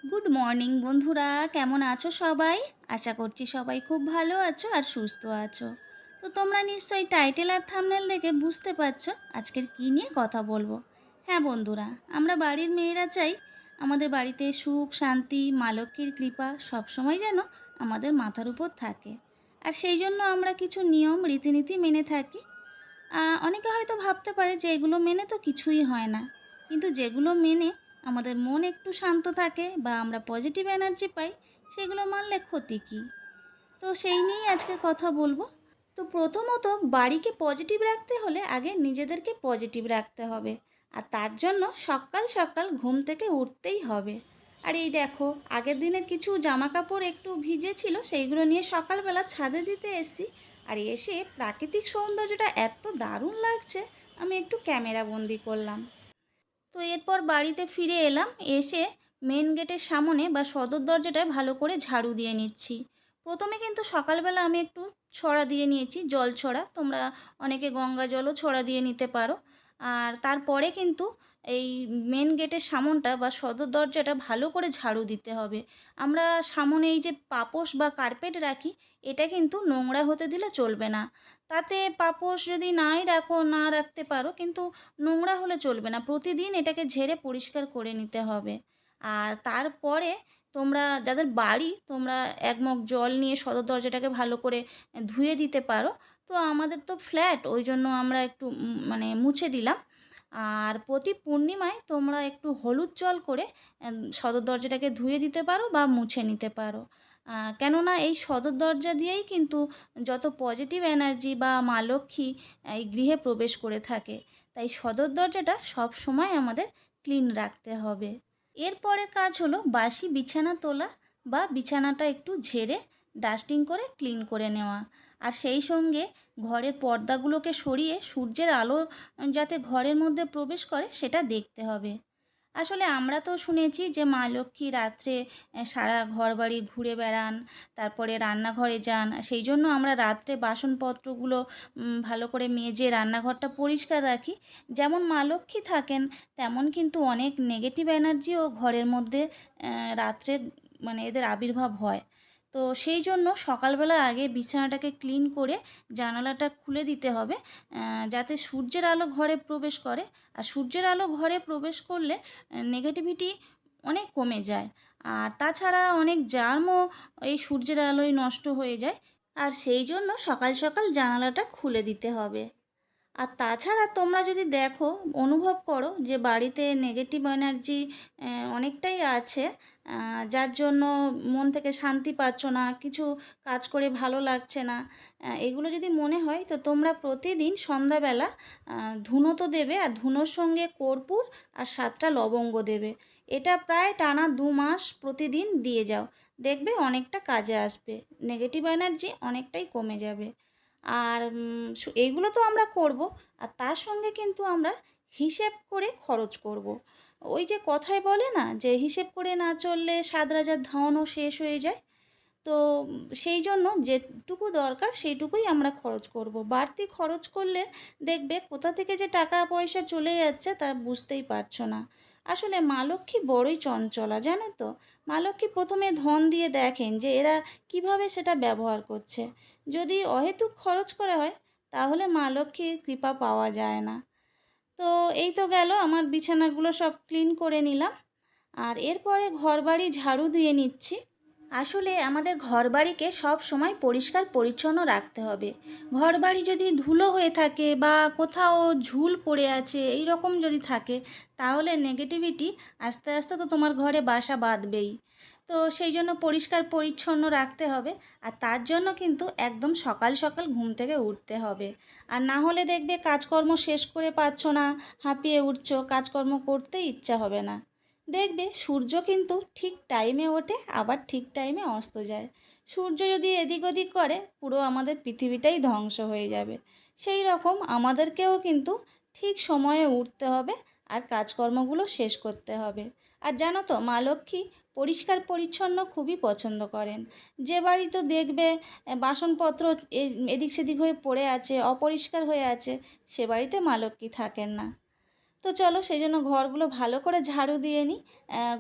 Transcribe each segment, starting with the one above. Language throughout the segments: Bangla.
গুড মর্নিং বন্ধুরা, কেমন আছো সবাই? আশা করছি সবাই খুব ভালো আছো আর সুস্থ আছো। তো তোমরা নিশ্চয়ই টাইটেল আর থাম্বনেল দেখে বুঝতে পারছো আজকের কী নিয়ে কথা বলবো। হ্যাঁ বন্ধুরা, আমরা বাড়ির মেয়েরা চাই আমাদের বাড়িতে সুখ শান্তি মা লক্ষ্মীর কৃপা সবসময় যেন আমাদের মাথার উপর থাকে। আর সেই জন্য আমরা কিছু নিয়ম রীতিনীতি মেনে থাকি। অনেকে হয়তো ভাবতে পারে যে এগুলো মেনে তো কিছুই হয় না, কিন্তু যেগুলো মেনে আমাদের মন একটু শান্ত থাকে বা আমরা পজিটিভ এনার্জি পাই, সেগুলো মানলে ক্ষতি কী? তো সেই নিয়েই আজকে কথা বলবো। তো প্রথমত, বাড়িকে পজিটিভ রাখতে হলে আগে নিজেদেরকে পজিটিভ রাখতে হবে। আর তার জন্য সকাল সকাল ঘুম থেকে উঠতেই হবে। আর এই দেখো, আগের দিনের কিছু জামা কাপড় একটু ভিজে ছিল, সেইগুলো নিয়ে সকালবেলা ছাদে দিতে এসেছি। আর এসে প্রাকৃতিক সৌন্দর্যটা এত দারুণ লাগছে, আমি একটু ক্যামেরা বন্দি করলাম। তো এরপর বাড়িতে ফিরে এলাম, এসে মেন গেটের সামনে বা সদর দরজাটায় ভালো করে ঝাড়ু দিয়ে নিচ্ছি। প্রথমে কিন্তু সকালবেলা আমি একটু ছড়া দিয়ে নিয়েছি, জল ছড়া, তোমরা অনেকে গঙ্গা জলও ছড়া দিয়ে নিতে পারো। আর তারপরে কিন্তু এই মেন গেটের সামনটা বা সদর দরজাটা ভালো করে ঝাড়ু দিতে হবে। আমরা সামনে এই যে পাপোশ বা কার্পেট রাখি, এটা কিন্তু নোংরা হতে দিলে চলবে না। তাতে পাপোশ যদি নাই রাখো, না রাখতে পারো, কিন্তু নোংরা হলে চলবে না, প্রতিদিন এটাকে ঝেড়ে পরিষ্কার করে নিতে হবে। আর তারপরে তোমরা যাদের বাড়ি, তোমরা এক মগ জল নিয়ে সদর দরজাটাকে ভালো করে ধুয়ে দিতে পারো। তো আমাদের তো ফ্ল্যাট, ওই জন্য আমরা একটু মুছে দিলাম। আর প্রতি পূর্ণিমায় তোমরা একটু হলুদ জল করে সদর দরজাটাকে ধুয়ে দিতে পারো বা মুছে নিতে পারো। কেননা এই সদর দরজা দিয়েই কিন্তু যত পজিটিভ এনার্জি বা মা লক্ষ্মী এই গৃহে প্রবেশ করে থাকে। তাই সদর দরজাটা সব সময় আমাদের ক্লিন রাখতে হবে। এরপরে কাজ হলো বাসি বিছানা তোলা বা বিছানাটা একটু ঝেড়ে ডাস্টিং করে ক্লিন করে নেওয়া। আর সেই সঙ্গে ঘরের পর্দাগুলোকে সরিয়ে সূর্যের আলো যাতে ঘরের মধ্যে প্রবেশ করে সেটা দেখতে হবে। আসলে আমরা তো শুনেছি যে মা লক্ষ্মী রাত্রে সারা ঘরবাড়ি ঘুরে বেড়ান, তারপরে রান্নাঘরে যান। সেই জন্য আমরা রাত্রে বাসনপত্রগুলো ভালো করে মেজে রান্নাঘরটা পরিষ্কার রাখি। যেমন মা লক্ষ্মী থাকেন, তেমন কিন্তু অনেক নেগেটিভ এনার্জিও ঘরের মধ্যে রাত্রে এদের আবির্ভাব হয়। তো সেই জন্য সকালবেলা আগে বিছানাটাকে ক্লিন করে জানালাটা খুলে দিতে হবে, যাতে সূর্যের আলো ঘরে প্রবেশ করে। আর সূর্যের আলো ঘরে প্রবেশ করলে নেগেটিভিটি অনেক কমে যায়। আর তাছাড়া অনেক জার্মও এই সূর্যের আলোয় নষ্ট হয়ে যায়। আর সেই জন্য সকাল সকাল জানালাটা খুলে দিতে হবে। আর তাছাড়া তোমরা যদি দেখো, অনুভব করো যে বাড়িতে নেগেটিভ এনার্জি অনেকটাই আছে, যার জন্য মন থেকে শান্তি পাচ্ছ না, কিছু কাজ করে ভালো লাগছে না, এগুলো যদি মনে হয়, তো তোমরা প্রতিদিন সন্ধ্যাবেলা ধুনো তো দেবে, আর ধুনোর সঙ্গে কর্পূর আর 7টা লবঙ্গ দেবে। এটা প্রায় টানা 2 মাস প্রতিদিন দিয়ে যাও, দেখবে অনেকটা কাজে আসবে, নেগেটিভ এনার্জি অনেকটাই কমে যাবে। আর এইগুলো তো আমরা করব, আর তার সঙ্গে কিন্তু আমরা হিসেব করে খরচ করব। ওই যে কথায় বলে না যে হিসেব করে না চললে 7 রাজার ধনও শেষ হয়ে যায়। তো সেই জন্য যেটুকু দরকার সেইটুকুই আমরা খরচ করব। বাড়তি খরচ করলে দেখবে কোথা থেকে যে টাকা পয়সা চলে যাচ্ছে তা বুঝতেই পারছো না। আসলে মা লক্ষ্মী বড়ই চঞ্চলা, জানো তো। মা লক্ষ্মী প্রথমে ধন দিয়ে দেখেন যে এরা কিভাবে সেটা ব্যবহার করছে। যদি অহেতুক খরচ করা হয়, তাহলে মা লক্ষ্মীর কৃপা পাওয়া যায় না। তো এই তো গেল, আমার বিছানাগুলো সব ক্লিন করে নিলাম। আর এরপরে ঘরবাড়ি ঝাড়ু দিয়ে নিচ্ছি। আসলে আমাদের ঘরবাড়িকে সব সময় পরিষ্কার পরিচ্ছন্ন রাখতে হবে। ঘরবাড়ি যদি ধুলো হয়ে থাকে বা কোথাও ঝুল পড়ে আছে এই রকম যদি থাকে, তাহলে নেগেটিভিটি আস্তে আস্তে তো তোমার ঘরে বাসা বাঁধবেই। তো সেই জন্য পরিষ্কার পরিচ্ছন্ন রাখতে হবে। আর তার জন্য কিন্তু একদম সকাল সকাল ঘুম থেকে উঠতে হবে। আর না হলে দেখবে কাজকর্ম শেষ করে পাচ্ছ না, হাঁপিয়ে উঠছো, কাজকর্ম করতেই ইচ্ছা হবে না। দেখবে সূর্য কিন্তু ঠিক টাইমে ওঠে, আবার ঠিক টাইমে অস্ত যায়। সূর্য যদি এদিক ওদিক করে, পুরো আমাদের পৃথিবীটাই ধ্বংস হয়ে যাবে। সেই রকম আমাদেরকেও কিন্তু ঠিক সময়ে উঠতে হবে আর কাজকর্মগুলো শেষ করতে হবে। আর জানো তো, মা লক্ষ্মী পরিষ্কার পরিচ্ছন্ন খুবই পছন্দ করেন। যে বাড়ি তো দেখবে বাসনপত্র এদিক সেদিক হয়ে পড়ে আছে, অপরিষ্কার হয়ে আছে, সে বাড়িতে মা লক্ষ্মী থাকেন না। তো চলো সেই জন্য ঘরগুলো ভালো করে ঝাড়ু দিয়ে নিই।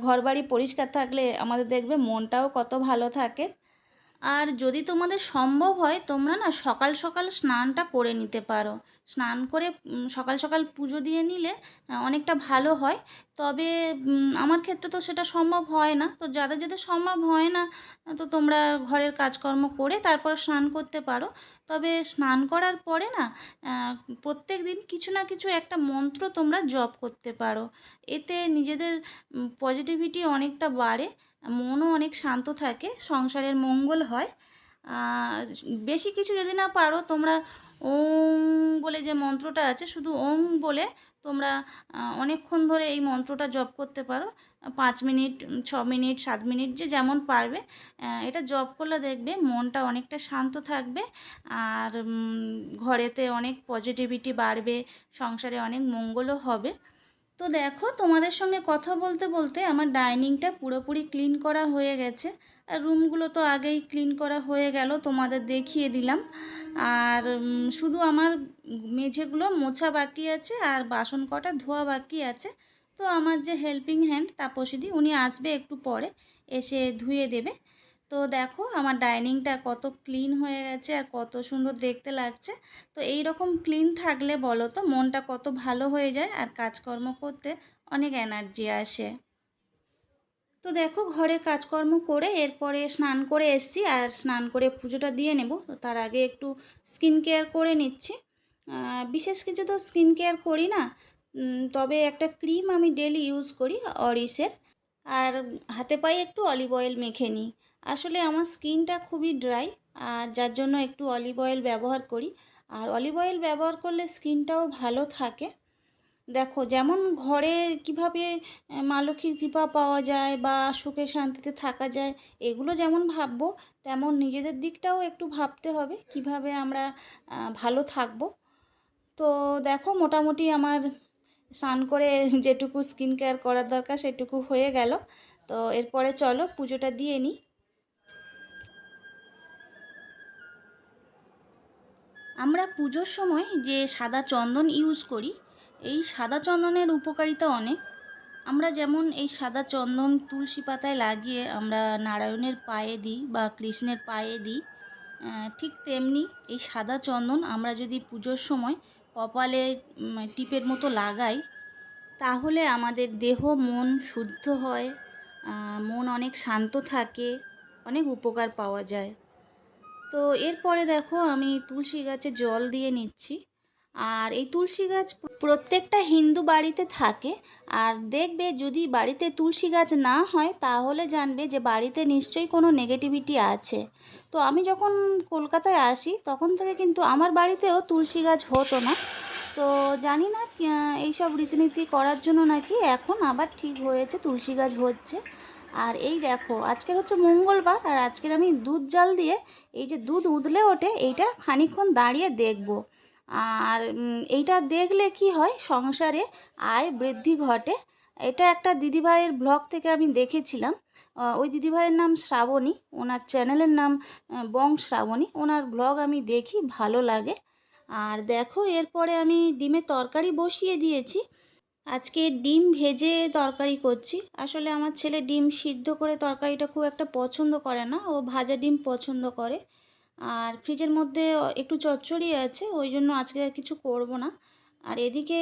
ঘরবাড়ি পরিষ্কার থাকলে আমাদের দেখবে মনটাও কত ভালো থাকে। আর যদি তোমাদের সম্ভব হয় তোমরা না সকাল সকাল স্নানটা করে নিতে পারো। স্নান করে সকাল সকাল পুজো দিয়ে নিলে অনেকটা ভালো হয়। তবে আমার ক্ষেত্রে তো সেটা সম্ভব হয় না। তো যাদের যাদের সম্ভব হয় না তো তোমরা ঘরের কাজকর্ম করে তারপর স্নান করতে পারো। তবে স্নান করার পরে না প্রত্যেক দিন কিছু না কিছু একটা মন্ত্র তোমরা জপ করতে পারো। এতে নিজেদের পজিটিভিটি অনেকটা বাড়ে, মনও অনেক শান্ত থাকে, সংসারের মঙ্গল হয়। আর বেশি কিছু যদি না পারো তোমরা ওং বলে যে মন্ত্রটা আছে, শুধু ওং বলে তোমরা অনেকক্ষণ ধরে এই মন্ত্রটা জপ করতে পারো। 5 মিনিট, 6 মিনিট, 7 মিনিট, যে যেমন পারবে। এটা জপ করলে দেখবে মনটা অনেকটা শান্ত থাকবে। আর ঘরেতে অনেক পজিটিভিটি বাড়বে, সংসারে অনেক মঙ্গলও হবে। তো দেখো তোমাদের সঙ্গে কথা বলতে বলতে আমার ডাইনিংটা পুরোপুরি ক্লিন করা হয়ে গেছে। আর রুমগুলো তো আগেই ক্লিন করা হয়ে গেল, তোমাদের দেখিয়ে দিলাম। আর শুধু আমার মেঝেগুলো মোছা বাকি আছে আর বাসন কটা ধোয়া বাকি আছে। তো আমার যে হেল্পিং হ্যান্ড তাপসীদি, উনি আসবে একটু পরে, এসে ধুয়ে দেবে। তো দেখো আমার ডাইনিংটা কত ক্লিন হয়ে গেছে আর কত সুন্দর দেখতে লাগছে। তো এই রকম ক্লিন থাকলে বলো তো মনটা কত ভালো হয়ে যায় আর কাজকর্ম করতে অনেক এনার্জি আসে। তো দেখো ঘরের কাজকর্ম করে এরপরে স্নান করে এসছি, আর স্নান করে পুজোটা দিয়ে নেব। তো তার আগে একটু স্কিন কেয়ার করে নিচ্ছি। বিশেষ কিছু তো স্কিন কেয়ার করি না, তবে একটা ক্রিম আমি ডেলি ইউজ করি অরিসের। আর হাতে পায়ে একটু অলিভ অয়েল মেখে নিই। আসলে আমার স্কিনটা খুবই ড্রাই, আর যার জন্য একটু অলিভ অয়েল ব্যবহার করি। আর অলিভ অয়েল ব্যবহার করলে স্কিনটাও ভালো থাকে। দেখো যেমন ঘরে কিভাবে মা লক্ষ্মীর কৃপা পাওয়া যায় বা সুখে শান্তিতে থাকা যায়, এগুলো যেমন ভাববো তেমন নিজেদের দিকটাও একটু ভাবতে হবে কিভাবে আমরা ভালো থাকবো। তো দেখো মোটামুটি আমার স্নান করে যেটুকু স্কিন কেয়ার করার দরকার সেটুকু হয়ে গেল। তো এরপরে চলো পুজোটা দিয়ে নিই। আমরা পুজোর সময় যে সাদা চন্দন ইউজ করি, এই সাদা চন্দনের উপকারিতা অনেক। আমরা যেমন এই সাদা চন্দন তুলসী পাতায় লাগিয়ে আমরা নারায়ণের পায়ে দিই বা কৃষ্ণের পায়ে দিই, ঠিক তেমনি এই সাদা চন্দন আমরা যদি পুজোর সময় কপালে টিপের মতো লাগাই, তাহলে আমাদের দেহ মন শুদ্ধ হয়, মন অনেক শান্ত থাকে, অনেক উপকার পাওয়া যায়। তো এরপরে দেখো আমি তুলসী গাছে জল দিয়ে নিচ্ছি। আর এই তুলসী গাছ প্রত্যেকটা হিন্দু বাড়িতে থাকে। আর দেখবে যদি বাড়িতে তুলসী গাছ না হয় তাহলে জানবে যে বাড়িতে নিশ্চয়ই কোনো নেগেটিভিটি আছে। তো আমি যখন কলকাতায় আসি তখন থেকে কিন্তু আমার বাড়িতেও তুলসী গাছ হতো না। তো জানি না এইসব রীতিনীতি করার জন্য নাকি এখন আবার ঠিক হয়েছে, তুলসী গাছ হচ্ছে। আর এই দেখো আজকের হচ্ছে মঙ্গলবার, আর আজকের আমি দুধ জাল দিয়ে এই যে দুধ উতলে ওঠে এইটা খানিকক্ষণ দাঁড়িয়ে দেখব। আর এইটা দেখলে কি হয়, সংসারে আয় বৃদ্ধি ঘটে। এটা একটা দিদিভাইয়ের ব্লগ থেকে আমি দেখেছিলাম। ওই দিদিভাইয়ের নাম শ্রাবণী, ওনার চ্যানেলের নাম বং শ্রাবণী। ওনার ব্লগ আমি দেখি, ভালো লাগে। আর দেখো এরপরে আমি ডিমের তরকারি বসিয়ে দিয়েছি। আজকে ডিম ভেজে তরকারি করছি। আসলে আমার ছেলে ডিম সিদ্ধ করে তরকারিটা খুব একটা পছন্দ করে না, ও ভাজা ডিম পছন্দ করে। আর ফ্রিজের মধ্যে একটু চচ্চড়ি আছে, ওই জন্য আজকে আর কিছু করব না। আর এদিকে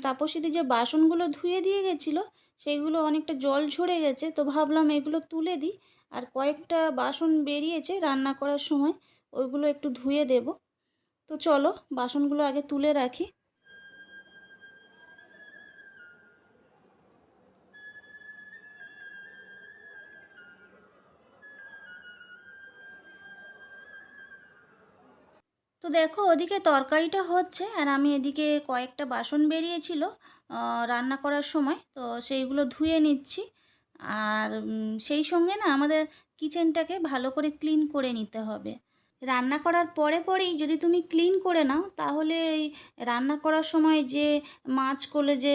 তাপসীদি যে বাসনগুলো ধুয়ে দিয়ে গেছিলো সেইগুলো অনেকটা জল ঝরে গেছে, তো ভাবলাম এগুলো তুলে দিই। আর কয়েকটা বাসন বেরিয়েছে রান্না করার সময়, ওইগুলো একটু ধুয়ে দেব। তো চলো বাসনগুলো আগে তুলে রাখি। তো দেখো ওদিকে তরকারিটা হচ্ছে আর আমি এদিকে কয়েকটা বাসন বেরিয়েছিল রান্না করার সময়, তো সেইগুলো ধুয়ে নিচ্ছি। আর সেই সঙ্গে না আমাদের কিচেনটাকে ভালো করে ক্লিন করে নিতে হবে। রান্না করার পরে পরেই যদি তুমি ক্লিন করে নাও তাহলে এই রান্না করার সময় যে মাছ করলে যে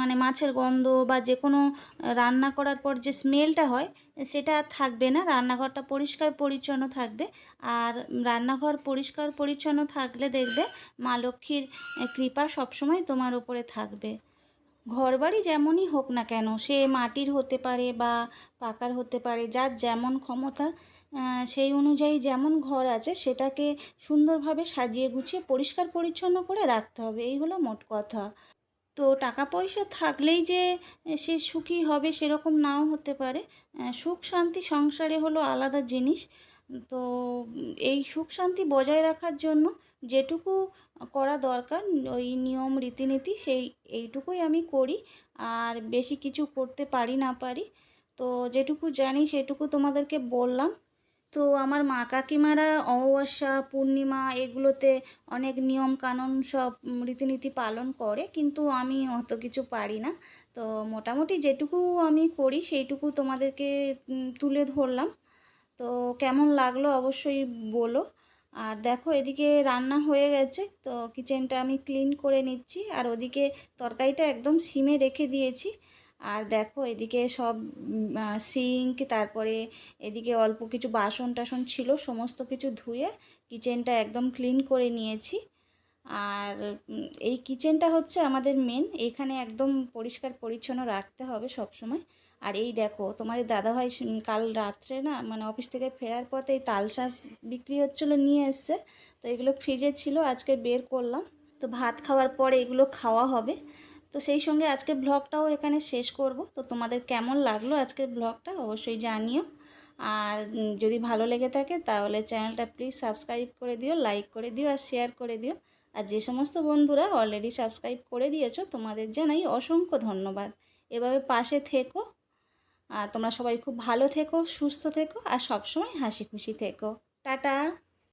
মানে মাছের গন্ধ বা যে কোনো রান্না করার পর যে স্মেলটা হয় সেটা আর থাকবে না, রান্নাঘরটা পরিষ্কার পরিচ্ছন্ন থাকবে। আর রান্নাঘর পরিষ্কার পরিচ্ছন্ন থাকলে দেখবে মা লক্ষ্মীর কৃপা সবসময় তোমার উপরে থাকবে। ঘরবাড়ি যেমনই হোক না কেন, সে মাটির হতে পারে বা পাকার হতে পারে, যার যেমন ক্ষমতা সেই অনুযায়ী যেমন ঘর আছে সেটাকে সুন্দরভাবে সাজিয়ে গুছিয়ে পরিষ্কার পরিচ্ছন্ন করে রাখতে হবে, এই হলো মোট কথা। তো টাকা পয়সা থাকলেই যে সে সুখী হবে সেরকম নাও হতে পারে। সুখ শান্তি সংসারে হলো আলাদা জিনিস। তো এই সুখ শান্তি বজায় রাখার জন্য যেটুকু করা দরকার, ওই নিয়ম রীতিনীতি এইটুকুই আমি করি। আর বেশি কিছু করতে পারি না পারি, তো যেটুকু জানি সেটুকু তোমাদেরকে বললাম। তো আমার মা কাকিমারা অমাবস্যা পূর্ণিমা এগুলোতে অনেক নিয়ম কানুন সব রীতিনীতি পালন করে, কিন্তু আমি অত কিছু পারি না। তো মোটামুটি যেটুকু আমি করি সেইটুকু তোমাদেরকে তুলে ধরলাম। তো কেমন লাগলো অবশ্যই বলো। আর দেখো এদিকে রান্না হয়ে গেছে, তো কিচেনটা আমি ক্লিন করে নিচ্ছি, আর ওদিকে তরকারিটা একদম সিমে রেখে দিয়েছি। আর দেখো এদিকে সব সিঙ্ক, তারপরে এদিকে অল্প কিছু বাসন টাসন ছিল, সমস্ত কিছু ধুয়ে কিচেনটা একদম ক্লিন করে নিয়েছি। আর এই কিচেনটা হচ্ছে আমাদের মেন, এখানে একদম পরিষ্কার পরিচ্ছন্ন রাখতে হবে সব সময়। আর এই দেখো তোমাদের দাদাভাই কাল রাত্রে না, মানে অফিস থেকে ফেরার পথে এই তালশাঁস বিক্রি হচ্ছিলো, নিয়ে এসছে। তো এগুলো ফ্রিজে ছিল, আজকে বের করলাম। তো ভাত খাওয়ার পরে এগুলো খাওয়া হবে। তো সেই সঙ্গে আজকের ব্লগটাও এখানে শেষ করব। তো তোমাদের কেমন লাগলো আজকের ব্লগটা অবশ্যই জানিও। আর যদি ভালো লেগে থাকে তাহলে চ্যানেলটা প্লিজ সাবস্ক্রাইব করে দিও, লাইক করে দিও আর শেয়ার করে দিও। আর যে সমস্ত বন্ধুরা অলরেডি সাবস্ক্রাইব করে দিয়েছো তোমাদের জানাই অসংখ্য ধন্যবাদ। এভাবে পাশে থেকো। আর তোমরা সবাই খুব ভালো থেকো, সুস্থ থেকো আর সবসময় হাসি খুশি থেকো। টাটা।